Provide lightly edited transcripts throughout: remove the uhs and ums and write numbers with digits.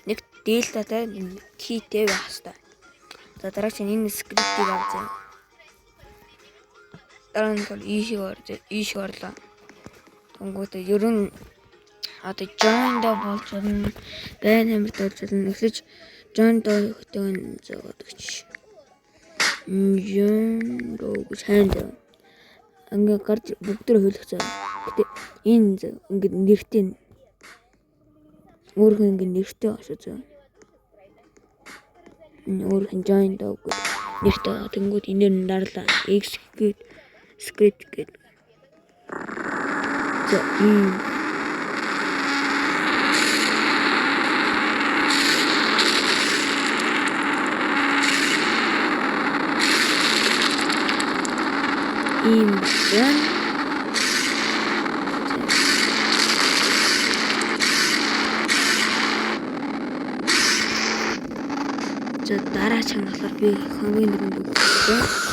нэг дельтатай кийтэй байх хэрэгтэй. За дараач энэ скриптийг авъя. Дараа нь бол ийш орлоо. Тэнгүүтээ ер нь одоо join доо болж байна. Байн хамт болж байна. Эхлэж join доо хөтөн зөөд өгч. Join доо гэж хайнд. Ингээ гарч бүгдээр хөлөгцөө. Гэтэ энэ ингээ нэртэй өөрхөн ингээ нэртэй ашиг зөө. Өөрхөн join доо нэртэй тэнгууд энэ нь дарлаа. Execute script гэдэг. За ийм байна. За дараа чангалаар би хамгийн нэгэнд өгсөн.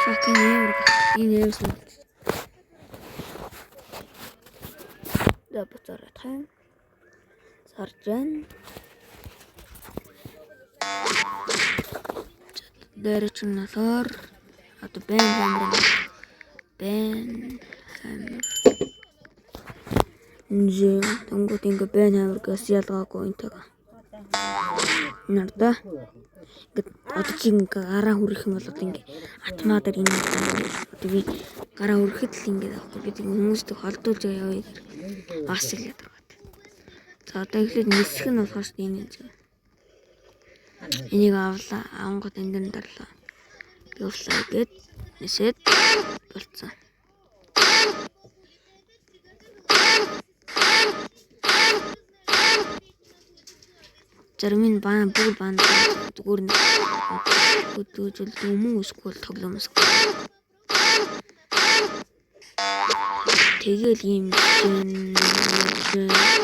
Fucking hell. Энэ юм. Да буцаарах юм. Саржан. Дээрч насаар одоо бэн хамар. Нжи тэнгууд ингээ бэн хамар гэс ялгаагүй энтэйгээ. Нарда. Ингээд одоо чи ингээ гараа хүрэх юм бол ингээ автоматар энэ одоо би гараа хүрэхэд л ингээ авахгүй би хүмүүстэй холдуулж явъя гэх бас л яадаг. За одоо эхлээд нисэх нь болохоор энэ зөө. Энийг авлаа. Авангууд энэ дэр дарлаа. Явлаа гэд нисээд болцсон. Зарим нь бүгд баан зүгээр нэг өдөөжл хүмүүс эсвэл тоглоомос. Тэгэл юм юм аа.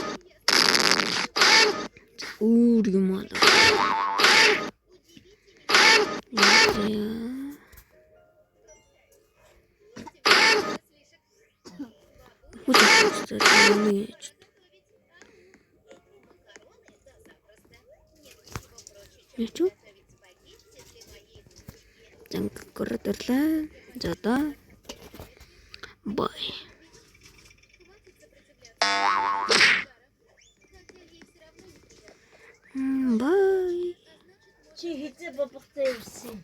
Ничего. Там коротырла. Зада. Бай. Бай. Чи хизээ бобгоцоо ирсэн.